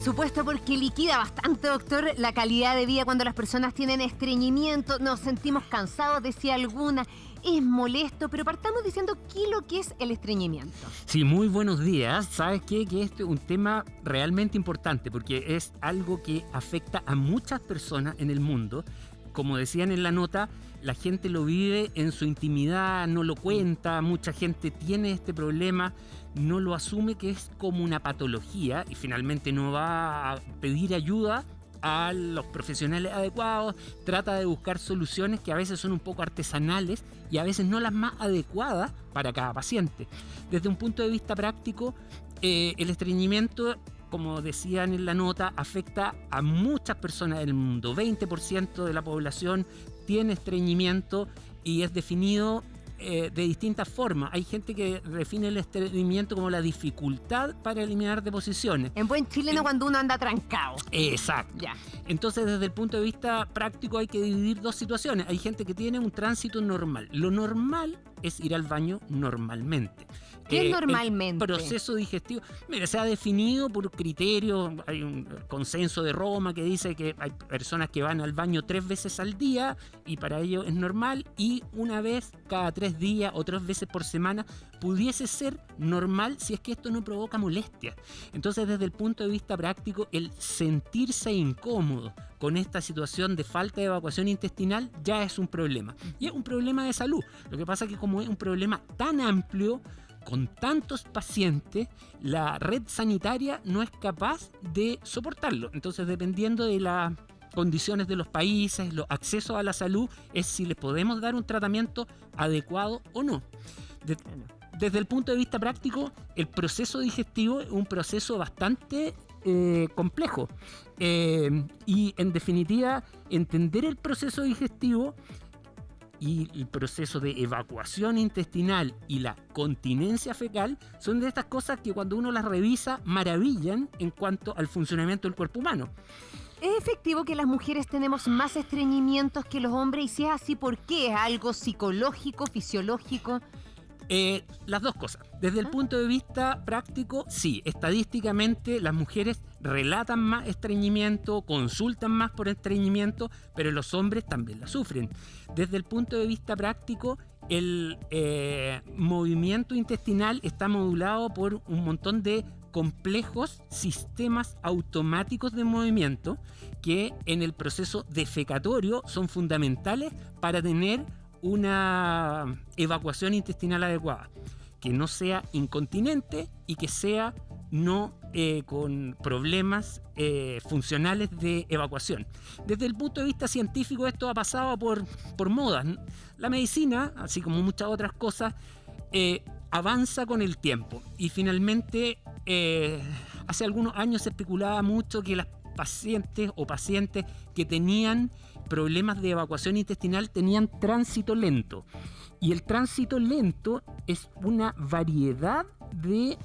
Supuesto, porque liquida bastante, doctor, la calidad de vida cuando las personas tienen estreñimiento, nos sentimos cansados, decía alguna, es molesto, pero partamos diciendo qué es lo que es el estreñimiento. Sí, muy buenos días. ¿Sabes qué? Que este es un tema realmente importante porque es algo que afecta a muchas personas en el mundo. Como decían en la nota, la gente lo vive en su intimidad, no lo cuenta, mucha gente tiene este problema, no lo asume que es como una patología y finalmente no va a pedir ayuda a los profesionales adecuados, trata de buscar soluciones que a veces son un poco artesanales y a veces no las más adecuadas para cada paciente. Desde un punto de vista práctico, el estreñimiento, como decían en la nota, afecta a muchas personas del mundo. 20% de la población tiene estreñimiento y es definido de distintas formas. Hay gente que define el estreñimiento como la dificultad para eliminar deposiciones. En buen chileno, cuando uno anda trancado. Exacto. Ya. Entonces, desde el punto de vista práctico hay que dividir dos situaciones. Hay gente que tiene un tránsito normal. Lo normal es ir al baño normalmente. ¿Qué es normalmente? El proceso digestivo, mira, se ha definido por criterios, hay un consenso de Roma que dice que hay personas que van al baño 3 veces al día y para ello es normal, y una vez cada 3 días o 3 veces por semana pudiese ser normal si es que esto no provoca molestias. Entonces, desde el punto de vista práctico, el sentirse incómodo con esta situación de falta de evacuación intestinal ya es un problema. Y es un problema de salud. Lo que pasa es que como es un problema tan amplio, con tantos pacientes, la red sanitaria no es capaz de soportarlo. Entonces, dependiendo de las condiciones de los países, los accesos a la salud, es si les podemos dar un tratamiento adecuado o no. Desde el punto de vista práctico, el proceso digestivo es un proceso bastante complejo. Y en definitiva, entender el proceso digestivo y el proceso de evacuación intestinal y la continencia fecal son de estas cosas que cuando uno las revisa maravillan en cuanto al funcionamiento del cuerpo humano. ¿Es efectivo que las mujeres tenemos más estreñimientos que los hombres? Y si es así, ¿por qué? ¿Es algo psicológico, fisiológico? Las dos cosas. Desde el punto de vista práctico, sí, estadísticamente las mujeres relatan más estreñimiento, consultan más por estreñimiento, pero los hombres también la sufren. Desde el punto de vista práctico, el movimiento intestinal está modulado por un montón de complejos sistemas automáticos de movimiento que en el proceso defecatorio son fundamentales para tener una evacuación intestinal adecuada, que no sea incontinente y que sea no con problemas funcionales de evacuación. Desde el punto de vista científico, esto ha pasado por modas. La medicina, así como muchas otras cosas, avanza con el tiempo y finalmente hace algunos años se especulaba mucho que las pacientes o pacientes que tenían problemas de evacuación intestinal tenían tránsito lento. Y el tránsito lento es una variedad de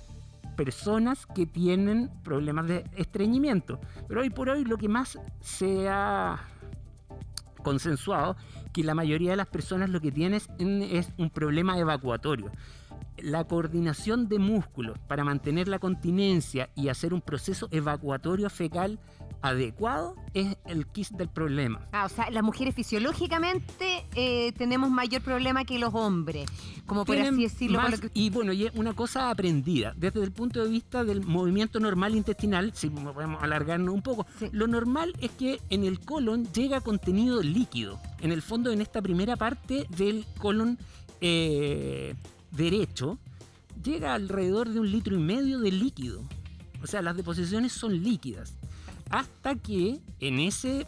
personas que tienen problemas de estreñimiento. Pero hoy por hoy lo que más se ha consensuado que la mayoría de las personas lo que tienen es un problema evacuatorio. La coordinación de músculos para mantener la continencia y hacer un proceso evacuatorio fecal adecuado es el quid del problema. O sea, las mujeres fisiológicamente tenemos mayor problema que los hombres, como por así decirlo. Más, y bueno, y es una cosa aprendida. Desde el punto de vista del movimiento normal intestinal, si podemos alargarnos un poco, sí. Lo normal es que en el colon llega contenido líquido. En el fondo, en esta primera parte del colon derecho, llega alrededor de 1,5 litros de líquido. O sea, las deposiciones son líquidas. Hasta que en ese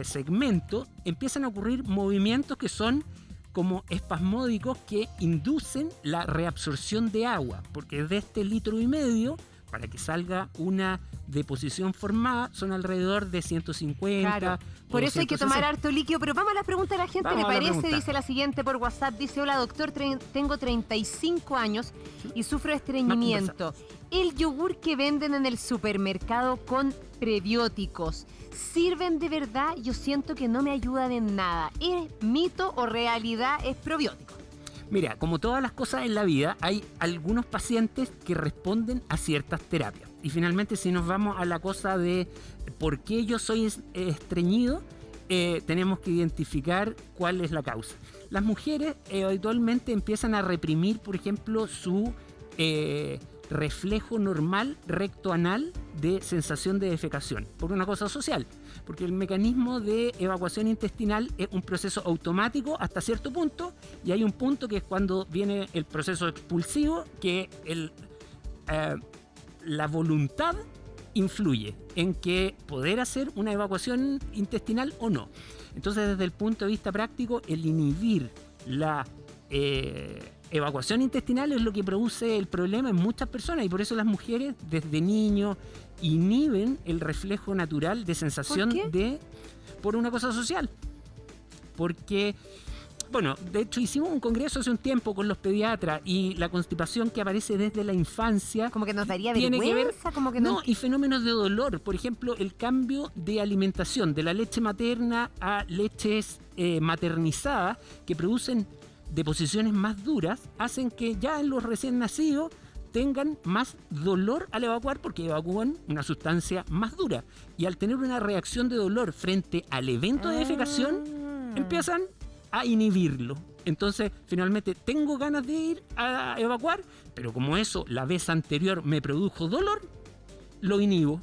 segmento empiezan a ocurrir movimientos que son como espasmódicos que inducen la reabsorción de agua. Porque de este 1,5 litros, para que salga una deposición formada, son alrededor de 150. Claro. Por eso hay que tomar harto líquido. Pero vamos a las preguntas de la gente. ¿Le parece? Dice la siguiente por WhatsApp. Dice: hola doctor, tengo 35 años y sufro de estreñimiento. El yogur que venden en el supermercado con prebióticos, ¿sirven de verdad? Yo siento que no me ayudan en nada. ¿Es mito o realidad es probiótico? Mira, como todas las cosas en la vida, hay algunos pacientes que responden a ciertas terapias. Y finalmente, si nos vamos a la cosa de por qué yo soy estreñido, tenemos que identificar cuál es la causa. Las mujeres habitualmente empiezan a reprimir, por ejemplo, su reflejo normal rectoanal de sensación de defecación, por una cosa social, porque el mecanismo de evacuación intestinal es un proceso automático hasta cierto punto, y hay un punto que es cuando viene el proceso expulsivo, que la voluntad influye en que poder hacer una evacuación intestinal o no. Entonces, desde el punto de vista práctico, el inhibir la evacuación intestinal es lo que produce el problema en muchas personas, y por eso las mujeres desde niños inhiben el reflejo natural de sensación por una cosa social. Porque, bueno, de hecho hicimos un congreso hace un tiempo con los pediatras, y la constipación que aparece desde la infancia como que nos daría tiene vergüenza, que ver, como que y fenómenos de dolor. Por ejemplo, el cambio de alimentación de la leche materna a leches maternizadas, que producen deposiciones más duras, hacen que ya en los recién nacidos tengan más dolor al evacuar, porque evacúan una sustancia más dura, y al tener una reacción de dolor frente al evento de defecación, empiezan a inhibirlo. Entonces, finalmente, tengo ganas de ir a evacuar, pero como eso la vez anterior me produjo dolor, lo inhibo.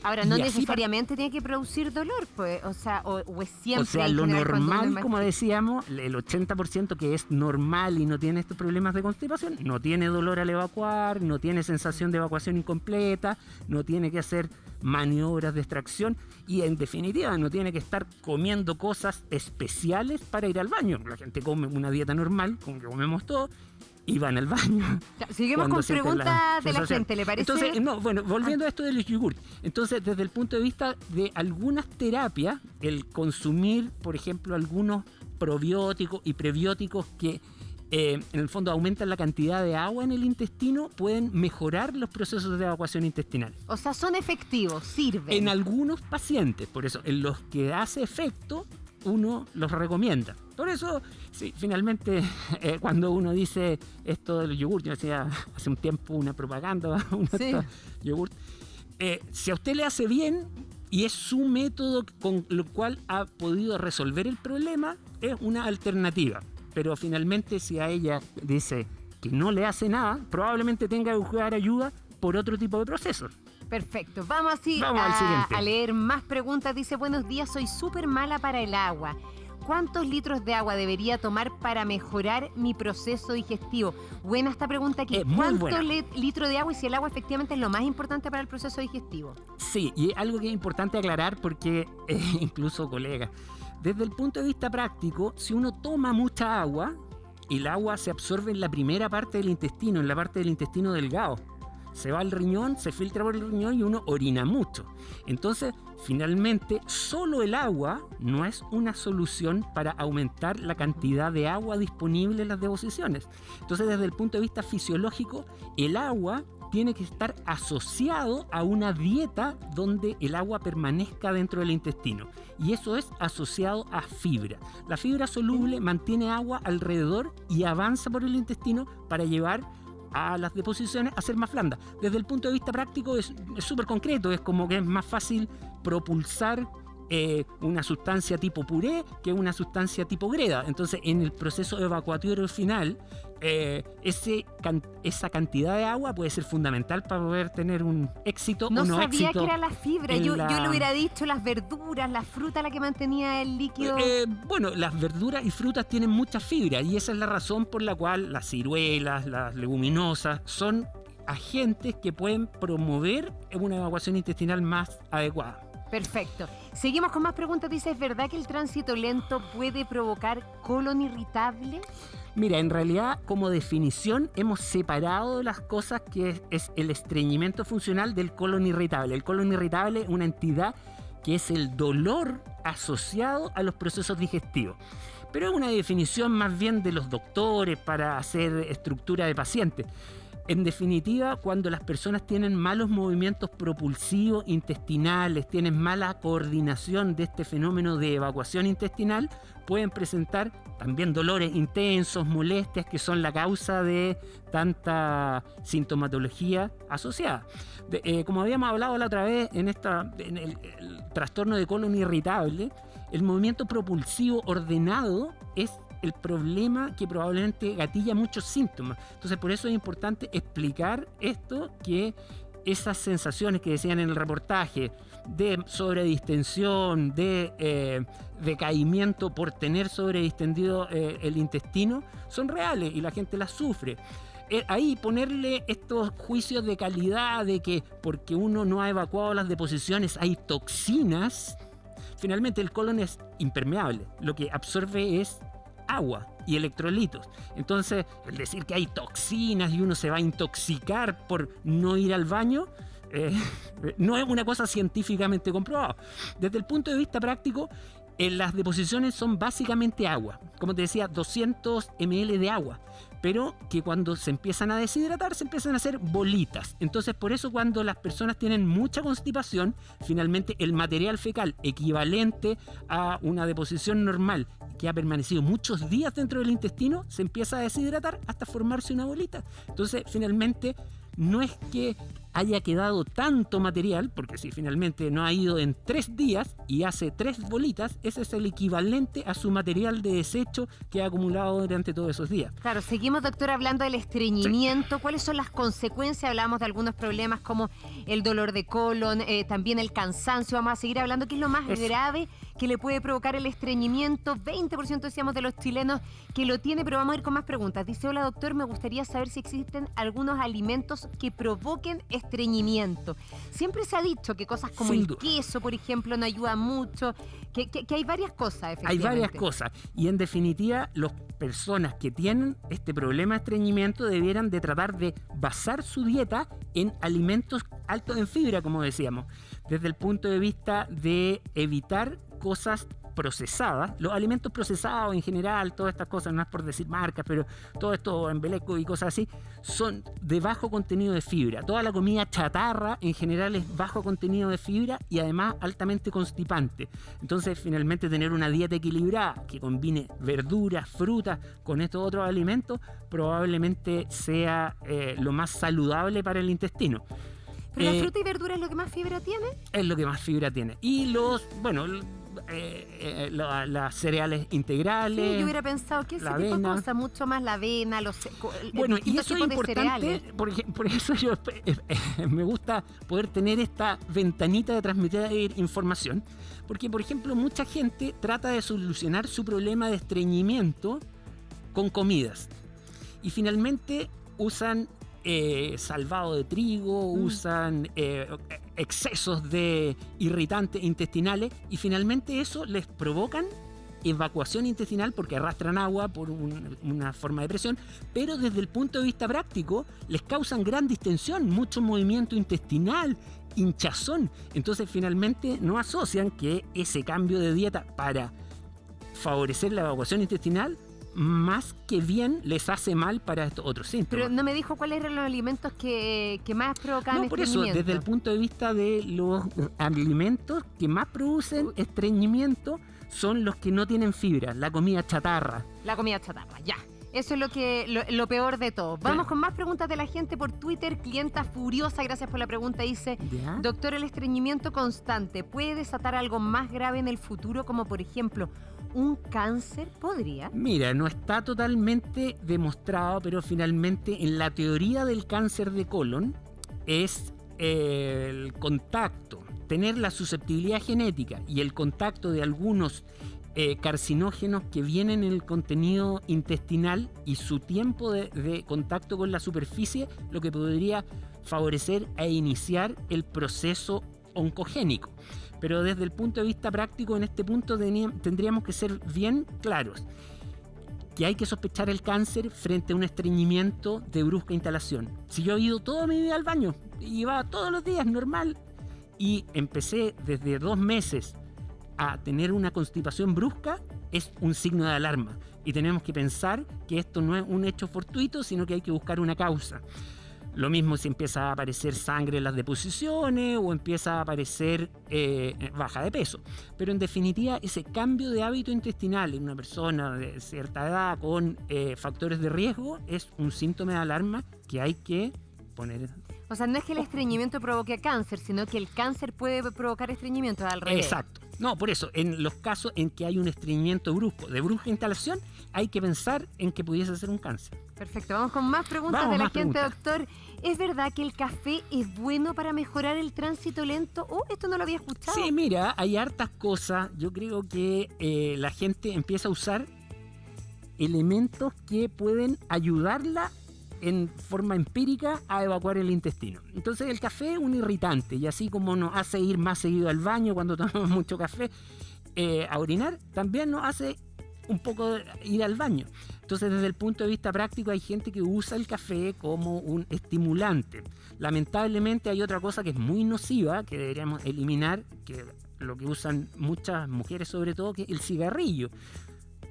Ahora, no necesariamente tiene que producir dolor, pues, o sea, o es siempre... O sea, lo normal, como decíamos, el 80% que es normal y no tiene estos problemas de constipación, no tiene dolor al evacuar, no tiene sensación de evacuación incompleta, no tiene que hacer maniobras de extracción, y en definitiva no tiene que estar comiendo cosas especiales para ir al baño. La gente come una dieta normal, como que comemos todo, y van al baño. Seguimos con preguntas de la gente, ¿le parece? Entonces, volviendo a esto de los yogurts. Entonces, desde el punto de vista de algunas terapias, el consumir, por ejemplo, algunos probióticos y prebióticos que en el fondo aumentan la cantidad de agua en el intestino, pueden mejorar los procesos de evacuación intestinal. O sea, son efectivos, sirven. En algunos pacientes, por eso, en los que hace efecto, uno los recomienda. Por eso, sí, finalmente, cuando uno dice esto del yogur, yo hacía hace un tiempo una propaganda, yogur. Si a usted le hace bien y es su método con lo cual ha podido resolver el problema, es una alternativa. Pero finalmente, si a ella dice que no le hace nada, probablemente tenga que buscar ayuda por otro tipo de procesos. Perfecto. Vamos al siguiente. A leer más preguntas. Dice, buenos días, soy súper mala para el agua. ¿Cuántos litros de agua debería tomar para mejorar mi proceso digestivo? Buena esta pregunta aquí. ¿Cuántos litros de agua, y si el agua efectivamente es lo más importante para el proceso digestivo? Sí, y es algo que es importante aclarar porque incluso, colegas, desde el punto de vista práctico, si uno toma mucha agua, el agua se absorbe en la primera parte del intestino, en la parte del intestino delgado. Se va al riñón, se filtra por el riñón y uno orina mucho. Entonces, finalmente, solo el agua no es una solución para aumentar la cantidad de agua disponible en las deposiciones. Entonces, desde el punto de vista fisiológico, el agua tiene que estar asociado a una dieta donde el agua permanezca dentro del intestino. Y eso es asociado a fibra. La fibra soluble mantiene agua alrededor y avanza por el intestino para llevar a las deposiciones a ser más blandas. Desde el punto de vista práctico es súper concreto, es como que es más fácil propulsar una sustancia tipo puré que una sustancia tipo greda. Entonces, en el proceso evacuatorio final, esa cantidad de agua puede ser fundamental para poder tener un éxito o no éxito. No sabía que era la fibra. Yo le hubiera dicho las verduras, la fruta la que mantenía el líquido. Bueno, las verduras y frutas tienen mucha fibra, y esa es la razón por la cual las ciruelas, las leguminosas son agentes que pueden promover una evacuación intestinal más adecuada. Perfecto. Seguimos con más preguntas. Dice, ¿es verdad que el tránsito lento puede provocar colon irritable? Mira, en realidad, como definición, hemos separado las cosas que es el estreñimiento funcional del colon irritable. El colon irritable es una entidad que es el dolor asociado a los procesos digestivos. Pero es una definición más bien de los doctores para hacer estructura de pacientes. En definitiva, cuando las personas tienen malos movimientos propulsivos intestinales, tienen mala coordinación de este fenómeno de evacuación intestinal, pueden presentar también dolores intensos, molestias, que son la causa de tanta sintomatología asociada. Como habíamos hablado la otra vez en el trastorno de colon irritable, el movimiento propulsivo ordenado es el problema que probablemente gatilla muchos síntomas. Entonces, por eso es importante explicar esto, que esas sensaciones que decían en el reportaje de sobredistensión, de decaimiento por tener sobredistendido el intestino, son reales y la gente las sufre. Ahí ponerle estos juicios de calidad de que porque uno no ha evacuado las deposiciones hay toxinas. Finalmente el colon es impermeable, lo que absorbe es agua y electrolitos. Entonces, el decir que hay toxinas y uno se va a intoxicar por no ir al baño, no es una cosa científicamente comprobada. Desde el punto de vista práctico, las deposiciones son básicamente agua. Como te decía, 200 ml de agua, pero que cuando se empiezan a deshidratar se empiezan a hacer bolitas. Entonces, por eso cuando las personas tienen mucha constipación, finalmente el material fecal equivalente a una deposición normal que ha permanecido muchos días dentro del intestino, se empieza a deshidratar hasta formarse una bolita. Entonces, finalmente, no es que haya quedado tanto material, porque si finalmente no ha ido en 3 días y hace 3 bolitas, ese es el equivalente a su material de desecho que ha acumulado durante todos esos días. Claro, seguimos, doctor, hablando del estreñimiento. Sí. ¿Cuáles son las consecuencias? Hablamos de algunos problemas como el dolor de colon, también el cansancio. Vamos a seguir hablando. ¿Qué es lo más grave que le puede provocar el estreñimiento? 20% decíamos de los chilenos que lo tiene, pero vamos a ir con más preguntas. Dice: hola, doctor, me gustaría saber si existen algunos alimentos que provoquen estreñimiento. Siempre se ha dicho que cosas como el queso, por ejemplo, no ayudan mucho, que hay varias cosas, efectivamente. Hay varias cosas, y en definitiva, las personas que tienen este problema de estreñimiento debieran de tratar de basar su dieta en alimentos altos en fibra, como decíamos, desde el punto de vista de evitar cosas procesadas. Los alimentos procesados en general, todas estas cosas, no es por decir marcas, pero todo esto, embeleco y cosas así, son de bajo contenido de fibra. Toda la comida chatarra en general es bajo contenido de fibra y además altamente constipante. Entonces, finalmente, tener una dieta equilibrada que combine verduras, frutas con estos otros alimentos probablemente sea lo más saludable para el intestino. ¿Pero la fruta y verdura es lo que más fibra tiene? Es lo que más fibra tiene. Y las cereales integrales. Sí, yo hubiera pensado que ese tipo de cosas, mucho más la avena, y eso es importante, por eso yo me gusta poder tener esta ventanita de transmitir información, porque, por ejemplo, mucha gente trata de solucionar su problema de estreñimiento con comidas y finalmente usan salvado de trigo, usan excesos de irritantes intestinales y finalmente eso les provocan evacuación intestinal porque arrastran agua por una forma de presión, pero desde el punto de vista práctico les causan gran distensión, mucho movimiento intestinal, hinchazón. Entonces finalmente no asocian que ese cambio de dieta para favorecer la evacuación intestinal más que bien les hace mal para estos otros síntomas. Pero no me dijo cuáles eran los alimentos que más provocan estreñimiento. No, por eso, desde el punto de vista de los alimentos que más producen estreñimiento son los que no tienen fibra, la comida chatarra. La comida chatarra, ya. Eso es lo peor de todo. Vamos con más preguntas de la gente por Twitter. Clienta furiosa, gracias por la pregunta, dice: ¿ya? Doctor, ¿el estreñimiento constante puede desatar algo más grave en el futuro, como por ejemplo un cáncer? ¿Podría? Mira, no está totalmente demostrado, pero finalmente en la teoría del cáncer de colon es el contacto, tener la susceptibilidad genética y el contacto de algunos carcinógenos que vienen en el contenido intestinal y su tiempo de contacto con la superficie, lo que podría favorecer e iniciar el proceso oncogénico. Pero desde el punto de vista práctico, en este punto tendríamos que ser bien claros que hay que sospechar el cáncer frente a un estreñimiento de brusca instalación. Si yo he ido toda mi vida al baño, iba todos los días normal, y empecé desde 2 meses a tener una constipación brusca, es un signo de alarma. Y tenemos que pensar que esto no es un hecho fortuito, sino que hay que buscar una causa. Lo mismo si empieza a aparecer sangre en las deposiciones o empieza a aparecer baja de peso. Pero en definitiva, ese cambio de hábito intestinal en una persona de cierta edad con factores de riesgo es un síntoma de alarma que hay que poner. O sea, no es que el estreñimiento provoque cáncer, sino que el cáncer puede provocar estreñimiento, al revés. Exacto. No, por eso, en los casos en que hay un estreñimiento brusco, de brusca instalación, hay que pensar en que pudiese ser un cáncer. Perfecto, vamos con más preguntas de la gente, doctor. ¿Es verdad que el café es bueno para mejorar el tránsito lento? Esto no lo había escuchado. Sí, mira, hay hartas cosas. Yo creo que la gente empieza a usar elementos que pueden ayudarla en forma empírica a evacuar el intestino. Entonces el café es un irritante y así como nos hace ir más seguido al baño cuando tomamos mucho café a orinar, también nos hace un poco ir al baño. Entonces desde el punto de vista práctico hay gente que usa el café como un estimulante. Lamentablemente hay otra cosa que es muy nociva que deberíamos eliminar, que lo que usan muchas mujeres sobre todo, que es el cigarrillo.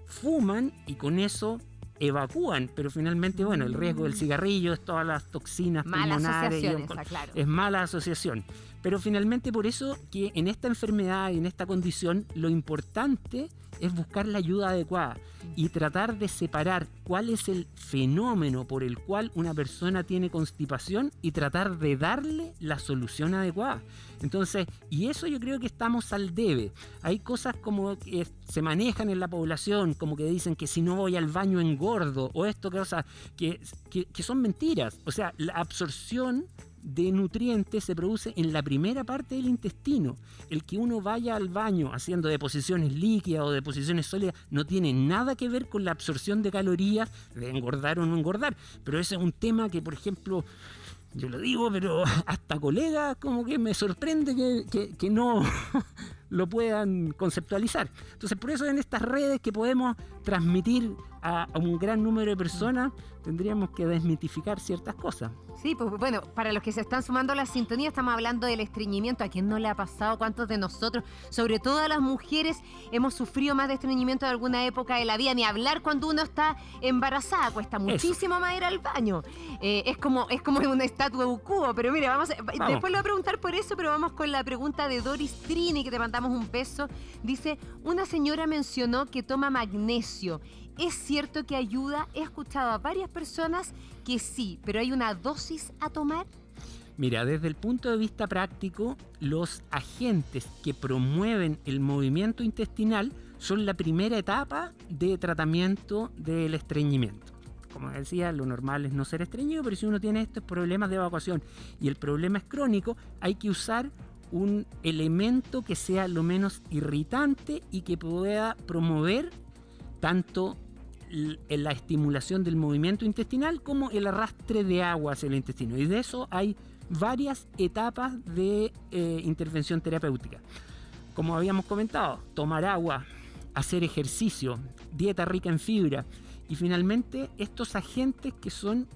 Fuman y con eso evacúan, pero finalmente, bueno, el riesgo del cigarrillo es todas las toxinas pulmonares. Claro. Es mala asociación. Pero finalmente por eso que en esta enfermedad y en esta condición lo importante es buscar la ayuda adecuada y tratar de separar cuál es el fenómeno por el cual una persona tiene constipación y tratar de darle la solución adecuada. Entonces, y eso yo creo que estamos al debe. Hay cosas como que se manejan en la población, como que dicen que si no voy al baño engordo, o esto, cosas que son mentiras. O sea, la absorción de nutrientes se produce en la primera parte del intestino. El que uno vaya al baño haciendo deposiciones líquidas o deposiciones sólidas no tiene nada que ver con la absorción de calorías, de engordar o no engordar. Pero ese es un tema que, por ejemplo, yo lo digo, pero hasta colegas como que me sorprende que no lo puedan conceptualizar. Entonces, por eso en estas redes que podemos transmitir a un gran número de personas, tendríamos que desmitificar ciertas cosas. Sí, pues bueno, para los que se están sumando a la sintonía, estamos hablando del estreñimiento. ¿A quién no le ha pasado? ¿Cuántos de nosotros, sobre todo a las mujeres, hemos sufrido más de estreñimiento de alguna época de la vida? Ni hablar cuando uno está embarazada, cuesta muchísimo más ir al baño. Es como una estatua de un cubo, pero mire, vamos. Después le voy a preguntar por eso, pero vamos con la pregunta de Doris Trini, que te mandamos un beso. Dice, una señora mencionó que toma magnesio. ¿Es cierto que ayuda? He escuchado a varias personas que sí, pero ¿hay una dosis a tomar? Mira, desde el punto de vista práctico, los agentes que promueven el movimiento intestinal son la primera etapa de tratamiento del estreñimiento. Como decía, lo normal es no ser estreñido, pero si uno tiene estos problemas de evacuación y el problema es crónico, hay que usar un elemento que sea lo menos irritante y que pueda promover tanto la estimulación del movimiento intestinal como el arrastre de agua hacia el intestino. Y de eso hay varias etapas de intervención terapéutica. Como habíamos comentado, tomar agua, hacer ejercicio, dieta rica en fibra y finalmente estos agentes que son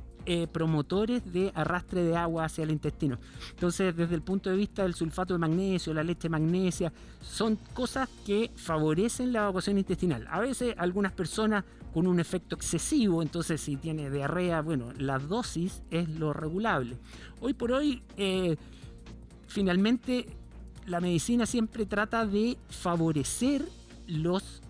promotores de arrastre de agua hacia el intestino. Entonces, desde el punto de vista del sulfato de magnesio, la leche magnesia, son cosas que favorecen la evacuación intestinal. A veces algunas personas con un efecto excesivo, entonces si tiene diarrea, bueno, la dosis es lo regulable. Hoy por hoy, finalmente, la medicina siempre trata de favorecer los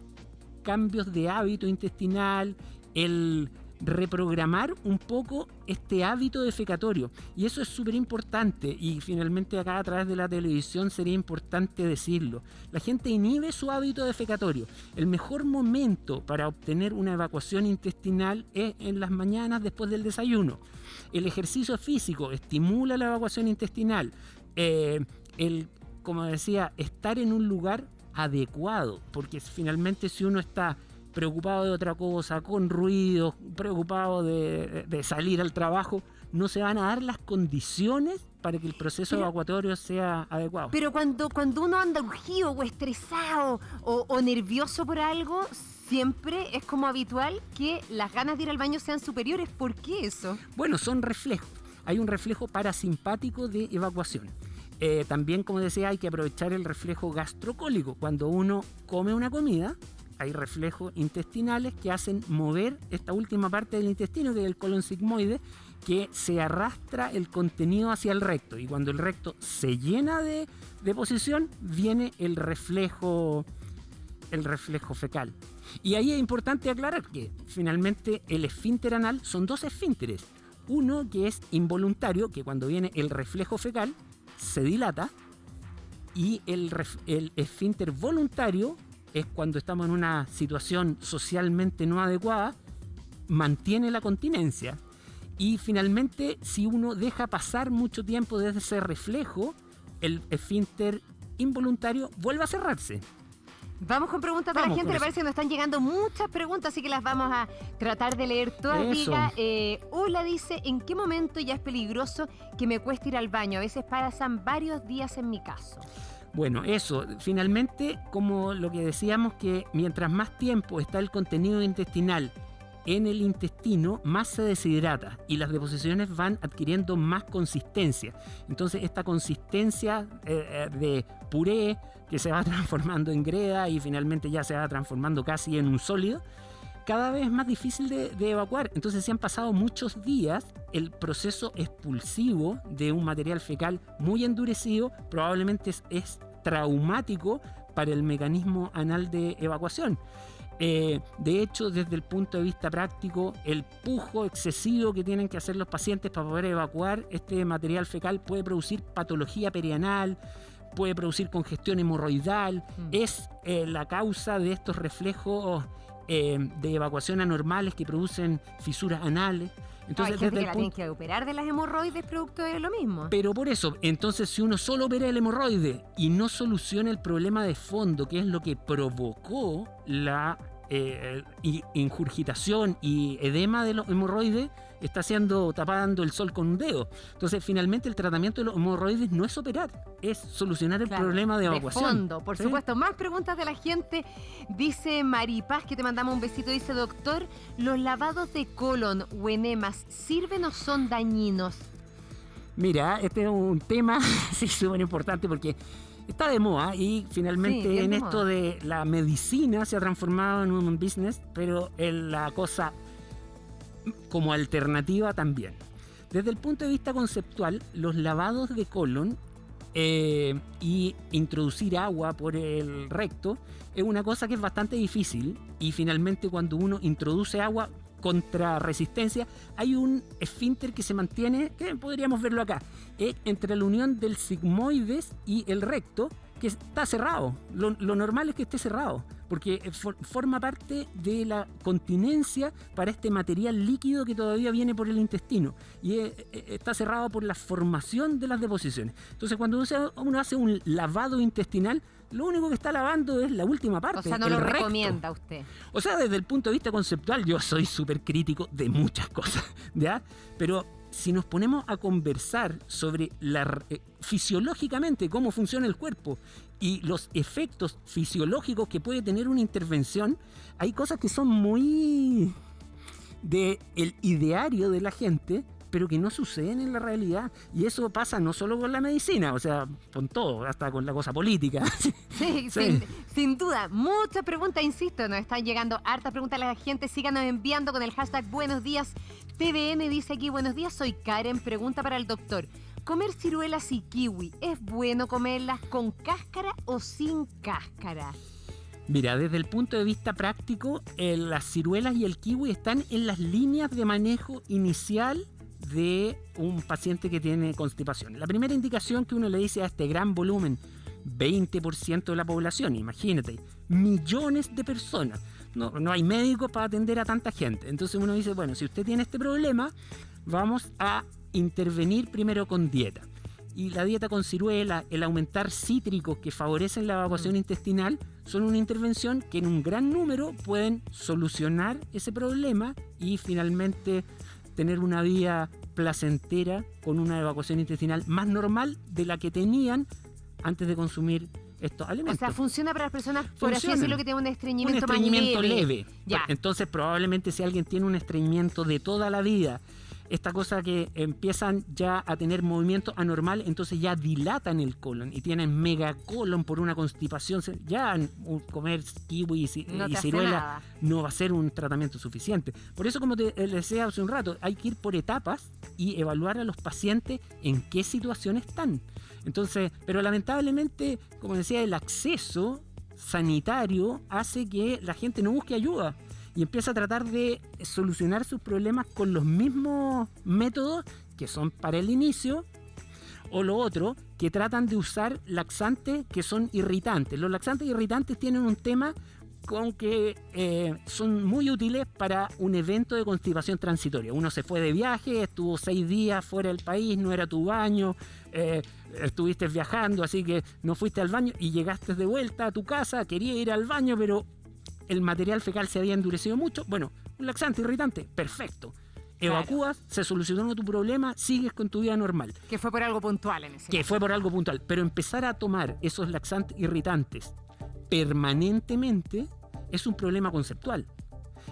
cambios de hábito intestinal, el reprogramar un poco este hábito defecatorio, y eso es súper importante. Y finalmente acá a través de la televisión sería importante decirlo: la gente inhibe su hábito defecatorio. El mejor momento para obtener una evacuación intestinal es en las mañanas después del desayuno. El ejercicio físico estimula la evacuación intestinal. Como decía, estar en un lugar adecuado, porque finalmente si uno está preocupado de otra cosa, con ruido, preocupado de salir al trabajo, no se van a dar las condiciones para que el proceso evacuatorio sea adecuado. Pero cuando uno anda urgido o estresado o nervioso por algo, siempre es como habitual que las ganas de ir al baño sean superiores. ¿Por qué eso? Bueno, son reflejos. Hay un reflejo parasimpático de evacuación. También, como decía, hay que aprovechar el reflejo gastrocólico. Cuando uno come una comida, hay reflejos intestinales que hacen mover esta última parte del intestino, que es el colon sigmoide, que se arrastra el contenido hacia el recto. Y cuando el recto se llena de deposición, viene el reflejo fecal. Y ahí es importante aclarar que finalmente el esfínter anal son dos esfínteres. Uno que es involuntario, que cuando viene el reflejo fecal se dilata, y el esfínter voluntario es cuando estamos en una situación socialmente no adecuada, mantiene la continencia. Y finalmente, si uno deja pasar mucho tiempo desde ese reflejo, el esfínter involuntario vuelve a cerrarse. Vamos con preguntas de la gente. Me parece que nos están llegando muchas preguntas, así que las vamos a tratar de leer todas. Diga, hola, dice, ¿en qué momento ya es peligroso que me cueste ir al baño? A veces pasan varios días en mi caso. Bueno, eso, finalmente, como lo que decíamos, que mientras más tiempo está el contenido intestinal en el intestino, más se deshidrata y las deposiciones van adquiriendo más consistencia. Entonces esta consistencia de puré que se va transformando en greda y finalmente ya se va transformando casi en un sólido, cada vez es más difícil de evacuar. Entonces, si han pasado muchos días, el proceso expulsivo de un material fecal muy endurecido probablemente es traumático para el mecanismo anal de evacuación. De hecho, desde el punto de vista práctico, el pujo excesivo que tienen que hacer los pacientes para poder evacuar este material fecal puede producir patología perianal, puede producir congestión hemorroidal, es la causa de estos reflejos de evacuación anormales que producen fisuras anales. Entonces, hay gente que la tienen que operar de las hemorroides producto de lo mismo. Pero por eso, entonces si uno solo opera el hemorroide y no soluciona el problema de fondo, que es lo que provocó la ingurgitación y edema de los hemorroides, está tapando el sol con un dedo. Entonces, finalmente el tratamiento de los hemorroides no es operar, es solucionar el problema de evacuación. De fondo, por supuesto. Más preguntas de la gente. Dice Maripaz, que te mandamos un besito. Dice, doctor, ¿los lavados de colon o enemas sirven o son dañinos? Mira, este es un tema súper importante porque está de moda y finalmente en esto de la medicina se ha transformado en un business, pero en la cosa como alternativa también. Desde el punto de vista conceptual, los lavados de colon y introducir agua por el recto es una cosa que es bastante difícil, y finalmente cuando uno introduce agua contra resistencia, hay un esfínter que se mantiene, que podríamos verlo acá, entre la unión del sigmoides y el recto, que está cerrado. Lo normal es que esté cerrado, porque forma parte de la continencia para este material líquido que todavía viene por el intestino, y está cerrado por la formación de las deposiciones. Entonces, cuando uno hace un lavado intestinal, lo único que está lavando es la última parte. O sea, no lo recomienda usted. O sea, desde el punto de vista conceptual, yo soy súper crítico de muchas cosas, ¿ya? Pero si nos ponemos a conversar sobre fisiológicamente cómo funciona el cuerpo y los efectos fisiológicos que puede tener una intervención, hay cosas que son muy del ideario de la gente, pero que no suceden en la realidad. Y eso pasa no solo con la medicina, o sea, con todo, hasta con la cosa política. Sí. Sin duda. Muchas preguntas, insisto, nos están llegando hartas preguntas a la gente. Síganos enviando con el hashtag Buenos Días TVN. Dice aquí, buenos días, soy Karen. Pregunta para el doctor. ¿Comer ciruelas y kiwi, es bueno comerlas con cáscara o sin cáscara? Mira, desde el punto de vista práctico, las ciruelas y el kiwi están en las líneas de manejo inicial de un paciente que tiene constipación. La primera indicación que uno le dice a este gran volumen, 20% de la población, imagínate, millones de personas, no hay médicos para atender a tanta gente. Entonces uno dice, bueno, si usted tiene este problema, vamos a intervenir primero con dieta. Y la dieta con ciruela, el aumentar cítricos que favorecen la evacuación intestinal, son una intervención que en un gran número pueden solucionar ese problema y finalmente tener una vida placentera con una evacuación intestinal más normal de la que tenían antes de consumir estos alimentos. O sea, funciona para las personas, por así decirlo, que tienen un estreñimiento más leve. Ya. Entonces, probablemente si alguien tiene un estreñimiento de toda la vida, esta cosa que empiezan ya a tener movimiento anormal, entonces ya dilatan el colon y tienen megacolon por una constipación. Ya comer kiwi y ciruela no va a ser un tratamiento suficiente. Por eso, como te decía hace un rato, hay que ir por etapas y evaluar a los pacientes en qué situación están. Entonces, pero lamentablemente, como decía, el acceso sanitario hace que la gente no busque ayuda y empieza a tratar de solucionar sus problemas con los mismos métodos que son para el inicio, o lo otro, que tratan de usar laxantes que son irritantes. Los laxantes irritantes tienen un tema con que son muy útiles para un evento de constipación transitoria. Uno se fue de viaje, estuvo 6 días fuera del país, no era tu baño, estuviste viajando, así que no fuiste al baño y llegaste de vuelta a tu casa, quería ir al baño, pero el material fecal se había endurecido mucho. Bueno, un laxante irritante, perfecto. Evacúas, se solucionó tu problema, sigues con tu vida normal. Que fue por algo puntual en ese caso. Que fue por algo puntual. Pero empezar a tomar esos laxantes irritantes permanentemente es un problema conceptual.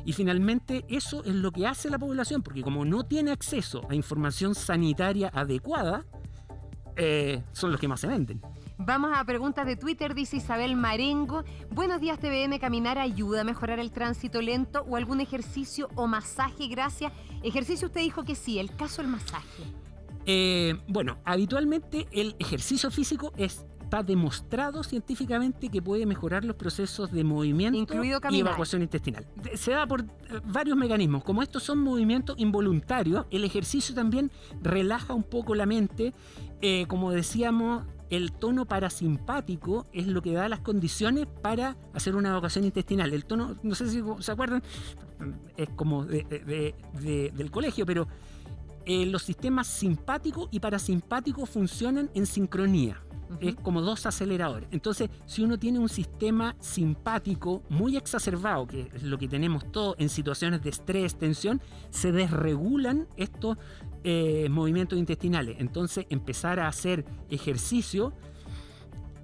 Y finalmente eso es lo que hace la población, porque como no tiene acceso a información sanitaria adecuada, son los que más se venden. Vamos a preguntas de Twitter, dice Isabel Marengo. Buenos días, TVN. ¿Caminar ayuda a mejorar el tránsito lento o algún ejercicio o masaje? Gracias. Ejercicio usted dijo que sí, el caso del masaje. Bueno, habitualmente el ejercicio físico está demostrado científicamente que puede mejorar los procesos de movimiento y evacuación intestinal. Se da por varios mecanismos. Como estos son movimientos involuntarios, el ejercicio también relaja un poco la mente. Como decíamos, el tono parasimpático es lo que da las condiciones para hacer una evacuación intestinal. El tono, no sé si se acuerdan, es como del colegio, pero los sistemas simpático y parasimpático funcionan en sincronía. Es como dos aceleradores. Entonces, si uno tiene un sistema simpático muy exacerbado, que es lo que tenemos todos en situaciones de estrés, tensión, se desregulan estos movimientos intestinales. Entonces, empezar a hacer ejercicio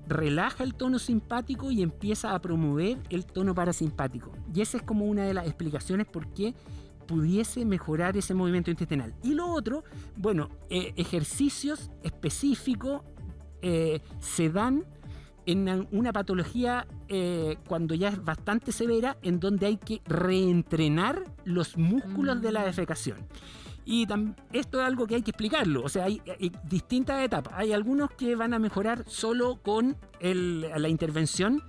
relaja el tono simpático y empieza a promover el tono parasimpático. Y esa es como una de las explicaciones por qué pudiese mejorar ese movimiento intestinal. Y lo otro, bueno, ejercicios específicos se dan en una patología cuando ya es bastante severa, en donde hay que reentrenar los músculos de la defecación. Y esto es algo que hay que explicarlo. O sea, hay distintas etapas. Hay algunos que van a mejorar solo con la intervención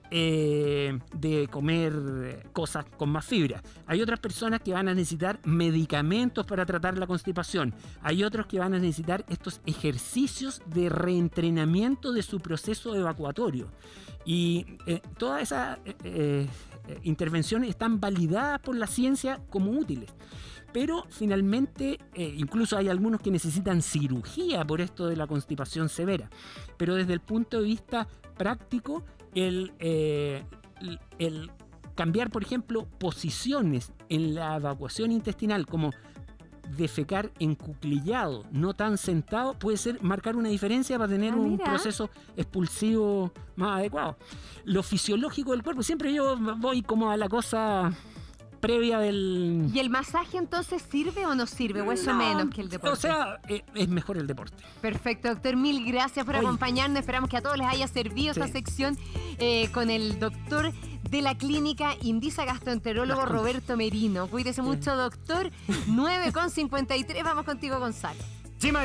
de comer cosas con más fibra. Hay otras personas que van a necesitar medicamentos para tratar la constipación. Hay otros que van a necesitar estos ejercicios de reentrenamiento de su proceso evacuatorio. Y todas esas intervenciones están validadas por la ciencia como útiles. Pero finalmente, incluso hay algunos que necesitan cirugía por esto de la constipación severa. Pero desde el punto de vista práctico, el cambiar, por ejemplo, posiciones en la evacuación intestinal, como defecar encuclillado, no tan sentado, puede marcar una diferencia para tener un proceso expulsivo más adecuado. Lo fisiológico del cuerpo, siempre yo voy como a la cosa previa del... ¿Y el masaje entonces sirve o no sirve? ¿O eso menos que el deporte? O sea, es mejor el deporte. Perfecto, doctor. Mil gracias por acompañarnos. Esperamos que a todos les haya servido esta sección con el doctor de la clínica Indisa, gastroenterólogo Roberto Merino. Cuídese mucho, doctor. 9:53. Vamos contigo, Gonzalo.